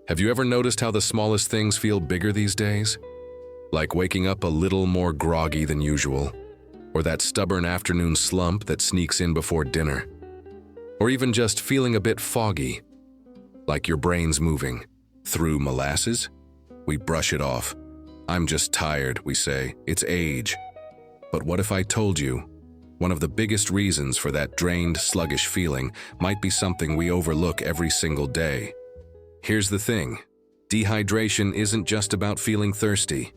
Have you ever noticed how the smallest things feel bigger these days? Like waking up a little more groggy than usual, or that stubborn afternoon slump that sneaks in before dinner, or even just feeling a bit foggy, like your brain's moving. Through molasses? We brush it off. I'm just tired, we say. It's age. But what if I told you one of the biggest reasons for that drained, sluggish feeling might be something we overlook every single day? Here's the thing. Dehydration isn't just about feeling thirsty.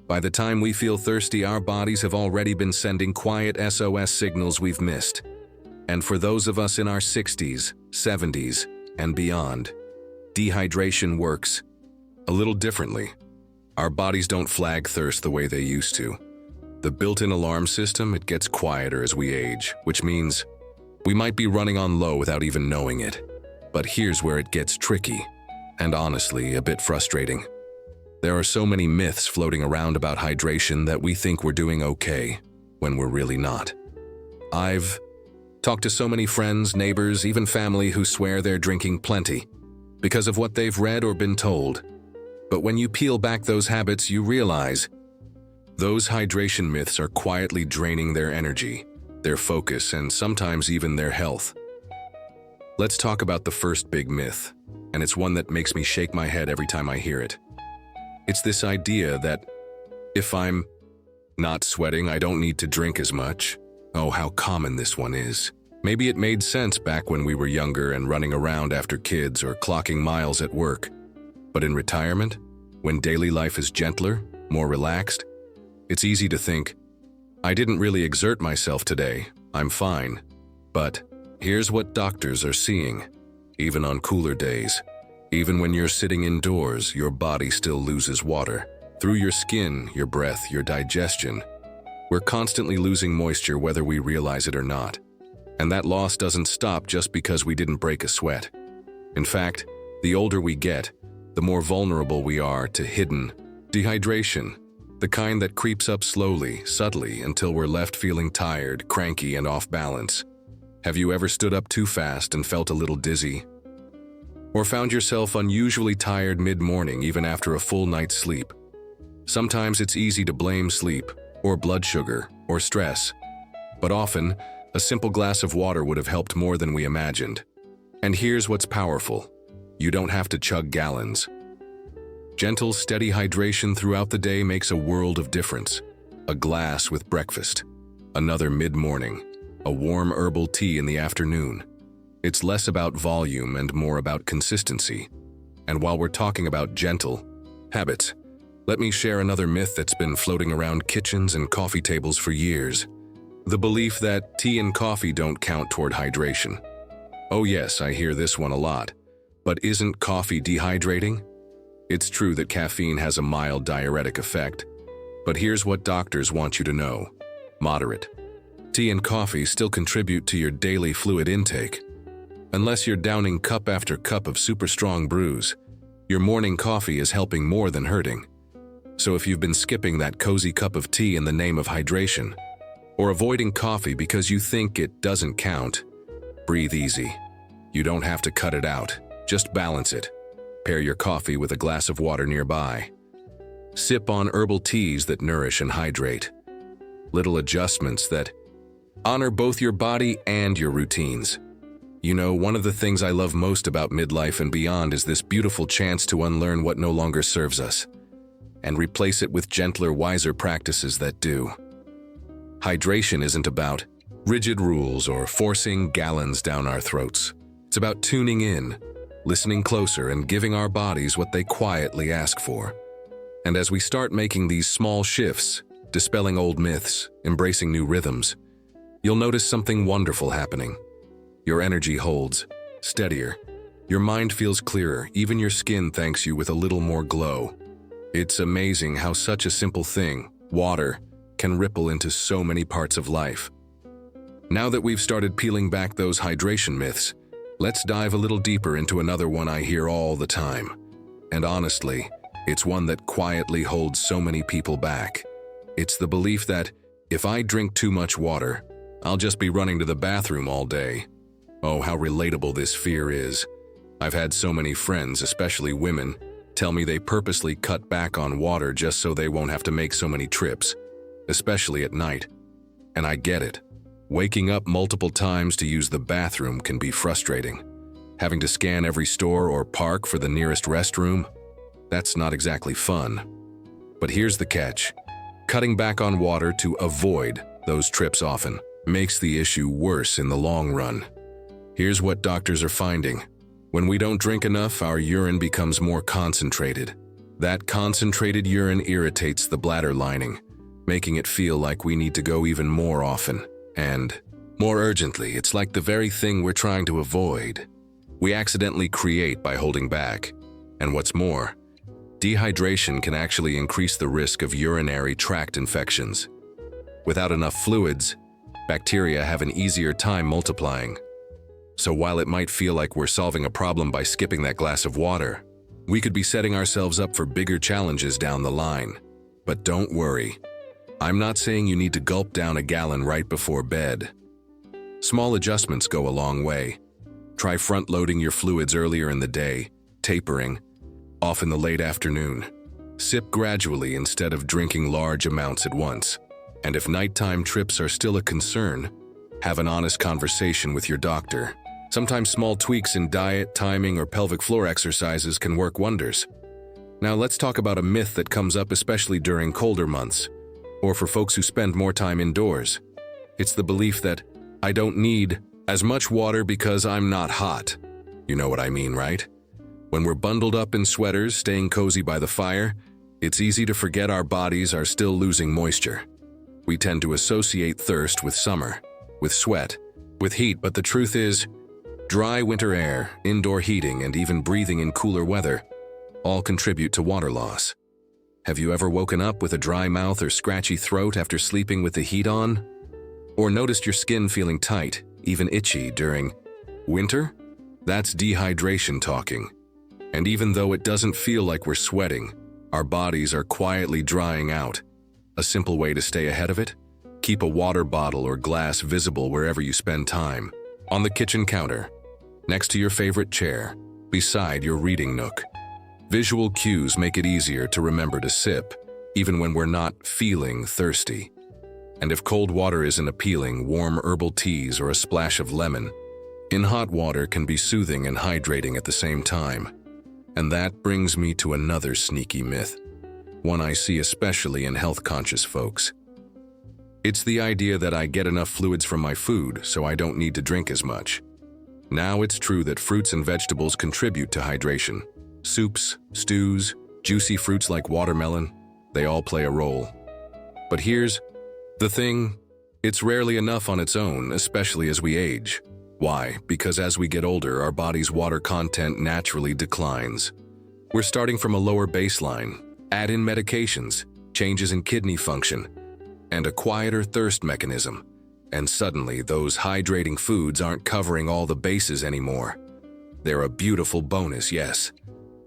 By the time we feel thirsty, our bodies have already been sending quiet SOS signals we've missed. And for those of us in our 60s, 70s, and beyond, dehydration works a little differently. Our bodies don't flag thirst the way they used to. The built-in alarm system, it gets quieter as we age, which means we might be running on low without even knowing it. But here's where it gets tricky, and honestly, a bit frustrating. There are so many myths floating around about hydration that we think we're doing okay, when we're really not. I've talked to so many friends, neighbors, even family who swear they're drinking plenty because of what they've read or been told. But when you peel back those habits, you realize those hydration myths are quietly draining their energy, their focus, and sometimes even their health. Let's talk about the first big myth, and it's one that makes me shake my head every time I hear it. It's this idea that if I'm not sweating, I don't need to drink as much. Oh, how common this one is. Maybe it made sense back when we were younger and running around after kids or clocking miles at work. But in retirement, when daily life is gentler, more relaxed, it's easy to think, I didn't really exert myself today, I'm fine. But here's what doctors are seeing. Even on cooler days, even when you're sitting indoors, your body still loses water. Through your skin, your breath, your digestion. We're constantly losing moisture whether we realize it or not. And that loss doesn't stop just because we didn't break a sweat. In fact, the older we get, the more vulnerable we are to hidden dehydration, the kind that creeps up slowly, subtly, until we're left feeling tired, cranky, and off balance. Have you ever stood up too fast and felt a little dizzy? Or found yourself unusually tired mid-morning even after a full night's sleep? Sometimes it's easy to blame sleep, or blood sugar, or stress. But often, a simple glass of water would have helped more than we imagined. And here's what's powerful. You don't have to chug gallons. Gentle, steady hydration throughout the day makes a world of difference. A glass with breakfast, another mid-morning, a warm herbal tea in the afternoon. It's less about volume and more about consistency. And while we're talking about gentle habits, let me share another myth that's been floating around kitchens and coffee tables for years. The belief that tea and coffee don't count toward hydration. Oh yes, I hear this one a lot. But isn't coffee dehydrating? It's true that caffeine has a mild diuretic effect, but here's what doctors want you to know. Moderate. Tea and coffee still contribute to your daily fluid intake. Unless you're downing cup after cup of super strong brews, your morning coffee is helping more than hurting. So if you've been skipping that cozy cup of tea in the name of hydration, or avoiding coffee because you think it doesn't count, breathe easy. You don't have to cut it out. Just balance it. Pair your coffee with a glass of water nearby. Sip on herbal teas that nourish and hydrate. Little adjustments that honor both your body and your routines. You know, one of the things I love most about midlife and beyond is this beautiful chance to unlearn what no longer serves us and replace it with gentler, wiser practices that do. Hydration isn't about rigid rules or forcing gallons down our throats. It's about tuning in, listening closer, and giving our bodies what they quietly ask for. And as we start making these small shifts, dispelling old myths, embracing new rhythms, you'll notice something wonderful happening. Your energy holds steadier. Your mind feels clearer, even your skin thanks you with a little more glow. It's amazing how such a simple thing, water, can ripple into so many parts of life. Now that we've started peeling back those hydration myths, let's dive a little deeper into another one I hear all the time. And honestly, it's one that quietly holds so many people back. It's the belief that if I drink too much water, I'll just be running to the bathroom all day. Oh, how relatable this fear is. I've had so many friends, especially women, tell me they purposely cut back on water just so they won't have to make so many trips, especially at night. And I get it. Waking up multiple times to use the bathroom can be frustrating. Having to scan every store or park for the nearest restroom? That's not exactly fun. But here's the catch. Cutting back on water to avoid those trips often makes the issue worse in the long run. Here's what doctors are finding. When we don't drink enough, our urine becomes more concentrated. That concentrated urine irritates the bladder lining, making it feel like we need to go even more often. And more urgently, it's like the very thing we're trying to avoid. We accidentally create by holding back. And what's more, dehydration can actually increase the risk of urinary tract infections. Without enough fluids, bacteria have an easier time multiplying. So while it might feel like we're solving a problem by skipping that glass of water, we could be setting ourselves up for bigger challenges down the line. But don't worry. I'm not saying you need to gulp down a gallon right before bed. Small adjustments go a long way. Try front-loading your fluids earlier in the day, tapering, off in the late afternoon. Sip gradually instead of drinking large amounts at once. And if nighttime trips are still a concern, have an honest conversation with your doctor. Sometimes small tweaks in diet, timing, or pelvic floor exercises can work wonders. Now let's talk about a myth that comes up especially during colder months, or for folks who spend more time indoors. It's the belief that I don't need as much water because I'm not hot. You know what I mean, right? When we're bundled up in sweaters, staying cozy by the fire, it's easy to forget our bodies are still losing moisture. We tend to associate thirst with summer, with sweat, with heat, but the truth is, dry winter air, indoor heating, and even breathing in cooler weather all contribute to water loss. Have you ever woken up with a dry mouth or scratchy throat after sleeping with the heat on? Or noticed your skin feeling tight, even itchy during winter? That's dehydration talking. And even though it doesn't feel like we're sweating, our bodies are quietly drying out. A simple way to stay ahead of it? Keep a water bottle or glass visible wherever you spend time. On the kitchen counter, next to your favorite chair, beside your reading nook. Visual cues make it easier to remember to sip, even when we're not feeling thirsty. And if cold water isn't appealing, warm herbal teas or a splash of lemon in hot water can be soothing and hydrating at the same time. And that brings me to another sneaky myth, one I see especially in health-conscious folks. It's the idea that I get enough fluids from my food, so I don't need to drink as much. Now it's true that fruits and vegetables contribute to hydration. Soups, stews, juicy fruits like watermelon, they all play a role. But here's the thing, it's rarely enough on its own, especially as we age. Why? Because as we get older, our body's water content naturally declines. We're starting from a lower baseline. Add in medications, changes in kidney function, and a quieter thirst mechanism, and suddenly those hydrating foods aren't covering all the bases anymore. They're a beautiful bonus, yes,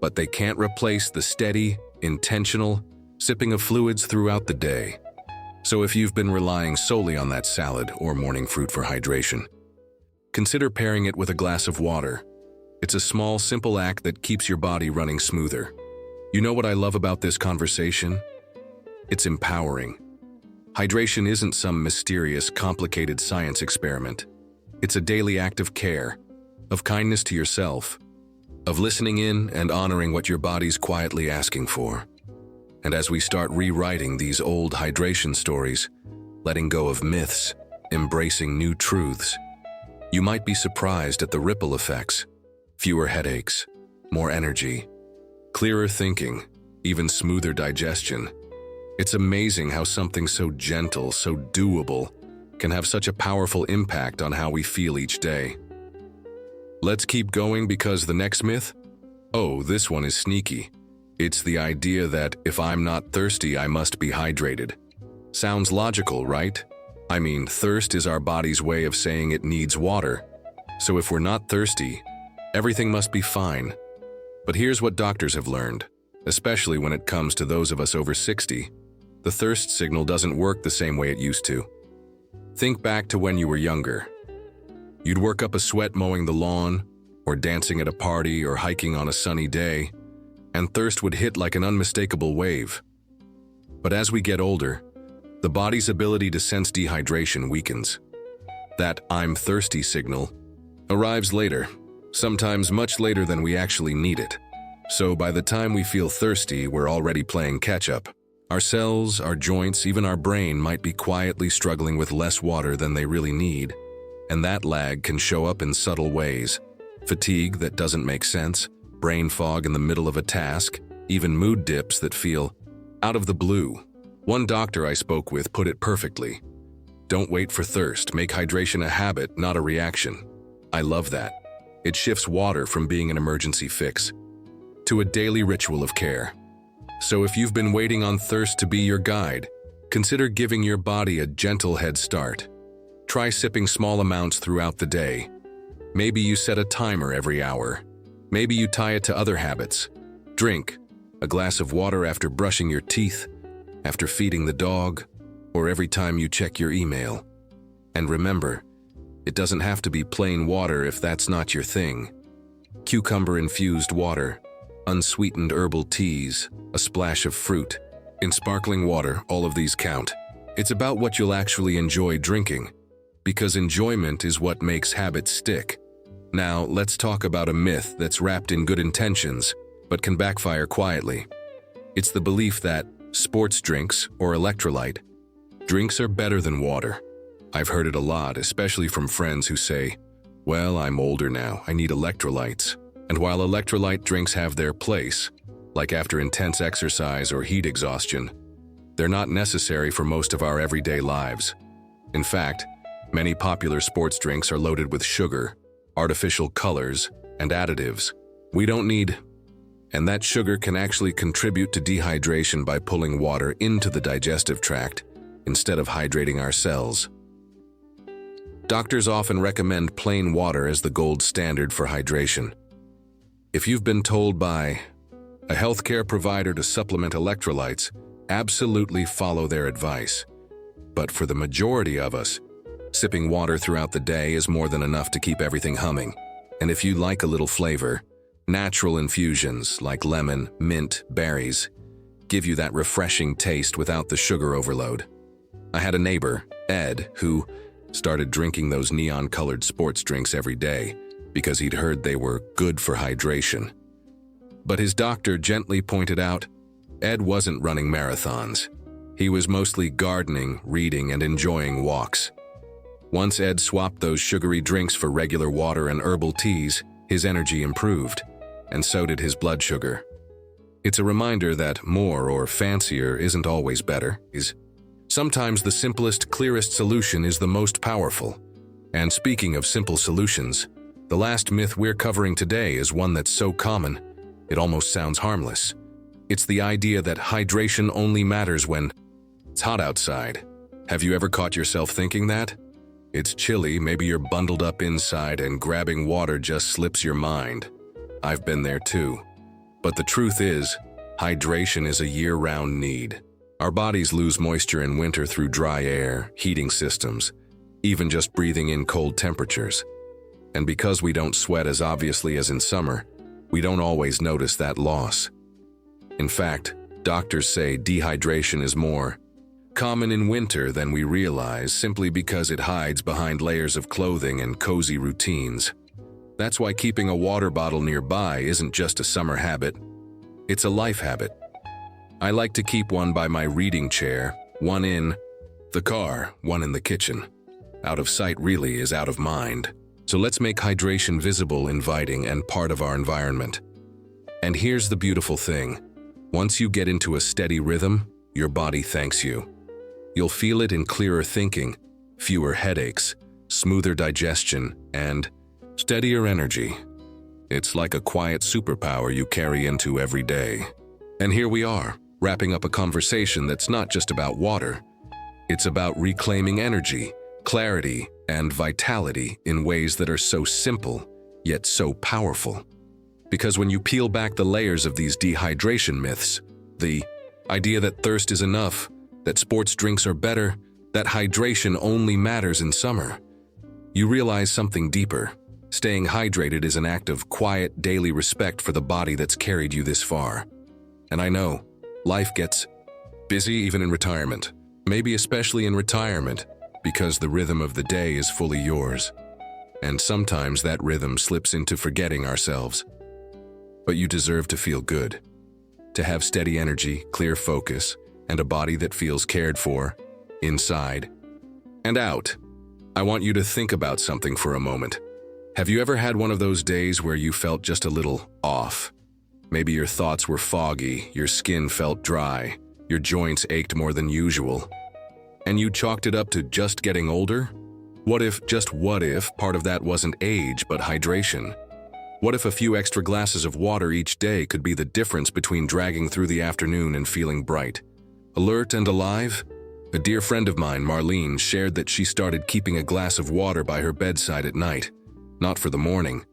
but they can't replace the steady, intentional sipping of fluids throughout the day. So if you've been relying solely on that salad or morning fruit for hydration, consider pairing it with a glass of water. It's a small, simple act that keeps your body running smoother. You know what I love about this conversation? It's empowering. Hydration isn't some mysterious, complicated science experiment. It's a daily act of care, of kindness to yourself, of listening in and honoring what your body's quietly asking for. And as we start rewriting these old hydration stories, letting go of myths, embracing new truths, you might be surprised at the ripple effects. Fewer headaches, more energy, clearer thinking, even smoother digestion. It's amazing how something so gentle, so doable, can have such a powerful impact on how we feel each day. Let's keep going because the next myth? Oh, this one is sneaky. It's the idea that if I'm not thirsty, I must be hydrated. Sounds logical, right? I mean, thirst is our body's way of saying it needs water. So if we're not thirsty, everything must be fine. But here's what doctors have learned, especially when it comes to those of us over 60. The thirst signal doesn't work the same way it used to. Think back to when you were younger. You'd work up a sweat mowing the lawn, or dancing at a party or hiking on a sunny day, and thirst would hit like an unmistakable wave. But as we get older, the body's ability to sense dehydration weakens. That "I'm thirsty" signal arrives later, sometimes much later than we actually need it. So by the time we feel thirsty, we're already playing catch-up. Our cells, our joints, even our brain might be quietly struggling with less water than they really need, and that lag can show up in subtle ways. Fatigue that doesn't make sense, brain fog in the middle of a task, even mood dips that feel out of the blue. One doctor I spoke with put it perfectly. "Don't wait for thirst, make hydration a habit, not a reaction." I love that. It shifts water from being an emergency fix to a daily ritual of care. So if you've been waiting on thirst to be your guide, consider giving your body a gentle head start. Try sipping small amounts throughout the day. Maybe you set a timer every hour. Maybe you tie it to other habits. Drink a glass of water after brushing your teeth, after feeding the dog, or every time you check your email. And remember, it doesn't have to be plain water if that's not your thing. Cucumber-infused water, unsweetened herbal teas, a splash of fruit. In sparkling water, all of these count. It's about what you'll actually enjoy drinking, because enjoyment is what makes habits stick. Now, let's talk about a myth that's wrapped in good intentions, but can backfire quietly. It's the belief that sports drinks, or electrolyte, drinks are better than water. I've heard it a lot, especially from friends who say, "Well, I'm older now, I need electrolytes." And while electrolyte drinks have their place, like after intense exercise or heat exhaustion, they're not necessary for most of our everyday lives. In fact, many popular sports drinks are loaded with sugar, artificial colors, and additives we don't need. And that sugar can actually contribute to dehydration by pulling water into the digestive tract instead of hydrating our cells. Doctors often recommend plain water as the gold standard for hydration. If you've been told by a healthcare provider to supplement electrolytes, absolutely follow their advice. But for the majority of us, sipping water throughout the day is more than enough to keep everything humming. And if you like a little flavor, natural infusions like lemon, mint, berries give you that refreshing taste without the sugar overload. I had a neighbor, Ed, who started drinking those neon-colored sports drinks every day because he'd heard they were good for hydration. But his doctor gently pointed out, Ed wasn't running marathons. He was mostly gardening, reading, and enjoying walks. Once Ed swapped those sugary drinks for regular water and herbal teas, his energy improved, and so did his blood sugar. It's a reminder that more or fancier isn't always better. Sometimes the simplest, clearest solution is the most powerful. And speaking of simple solutions, the last myth we're covering today is one that's so common, it almost sounds harmless. It's the idea that hydration only matters when it's hot outside. Have you ever caught yourself thinking that? It's chilly, maybe you're bundled up inside and grabbing water just slips your mind. I've been there too. But the truth is, hydration is a year-round need. Our bodies lose moisture in winter through dry air, heating systems, even just breathing in cold temperatures. And because we don't sweat as obviously as in summer, we don't always notice that loss. In fact, doctors say dehydration is more common in winter than we realize simply because it hides behind layers of clothing and cozy routines. That's why keeping a water bottle nearby isn't just a summer habit, it's a life habit. I like to keep one by my reading chair, one in the car, one in the kitchen. Out of sight really is out of mind. So let's make hydration visible, inviting, and part of our environment. And here's the beautiful thing. Once you get into a steady rhythm, your body thanks you. You'll feel it in clearer thinking, fewer headaches, smoother digestion, and steadier energy. It's like a quiet superpower you carry into every day. And here we are, wrapping up a conversation that's not just about water. It's about reclaiming energy, clarity, and vitality in ways that are so simple, yet so powerful. Because when you peel back the layers of these dehydration myths, the idea that thirst is enough, that sports drinks are better, that hydration only matters in summer, you realize something deeper. Staying hydrated is an act of quiet, daily respect for the body that's carried you this far. And I know, life gets busy even in retirement. Maybe especially in retirement, because the rhythm of the day is fully yours. And sometimes that rhythm slips into forgetting ourselves. But you deserve to feel good. To have steady energy, clear focus, and a body that feels cared for, inside and out. I want you to think about something for a moment. Have you ever had one of those days where you felt just a little off? Maybe your thoughts were foggy, your skin felt dry, your joints ached more than usual, and you chalked it up to just getting older? What if, just what if, part of that wasn't age but hydration? What if a few extra glasses of water each day could be the difference between dragging through the afternoon and feeling bright, alert and alive? A dear friend of mine, Marlene, shared that she started keeping a glass of water by her bedside at night, not for the morning,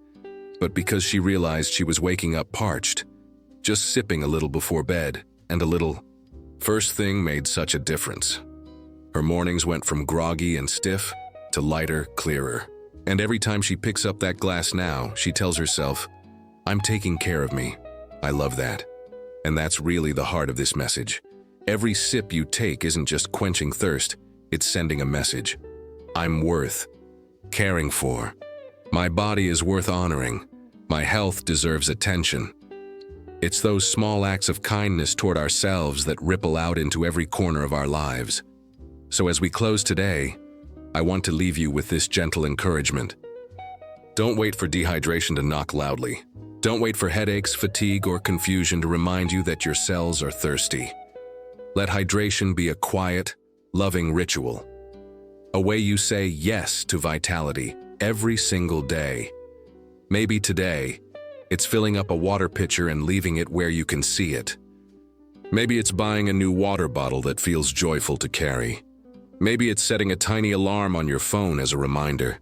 but because she realized she was waking up parched, just sipping a little before bed, and a little first thing made such a difference. Her mornings went from groggy and stiff to lighter, clearer. And every time she picks up that glass now, she tells herself, I'm taking care of me. I love that. And that's really the heart of this message. Every sip you take isn't just quenching thirst, it's sending a message. I'm worth caring for. My body is worth honoring. My health deserves attention. It's those small acts of kindness toward ourselves that ripple out into every corner of our lives. So as we close today, I want to leave you with this gentle encouragement. Don't wait for dehydration to knock loudly. Don't wait for headaches, fatigue, or confusion to remind you that your cells are thirsty. Let hydration be a quiet, loving ritual. A way you say yes to vitality every single day. Maybe today, it's filling up a water pitcher and leaving it where you can see it. Maybe it's buying a new water bottle that feels joyful to carry. Maybe it's setting a tiny alarm on your phone as a reminder.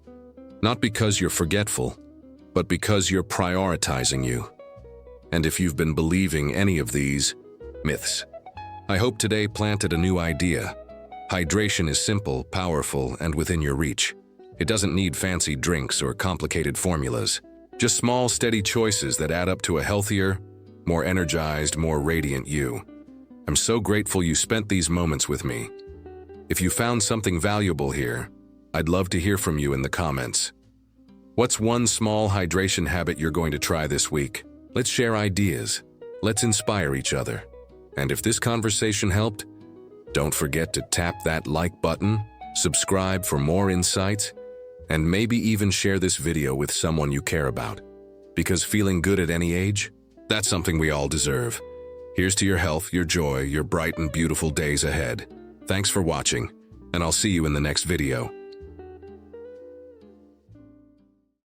Not because you're forgetful, but because you're prioritizing you. And if you've been believing any of these myths, I hope today planted a new idea. Hydration is simple, powerful, and within your reach. It doesn't need fancy drinks or complicated formulas. Just small, steady choices that add up to a healthier, more energized, more radiant you. I'm so grateful you spent these moments with me. If you found something valuable here, I'd love to hear from you in the comments. What's one small hydration habit you're going to try this week? Let's share ideas. Let's inspire each other. And if this conversation helped, don't forget to tap that like button, subscribe for more insights, and maybe even share this video with someone you care about. Because feeling good at any age, that's something we all deserve. Here's to your health, your joy, your bright and beautiful days ahead. Thanks for watching, and I'll see you in the next video.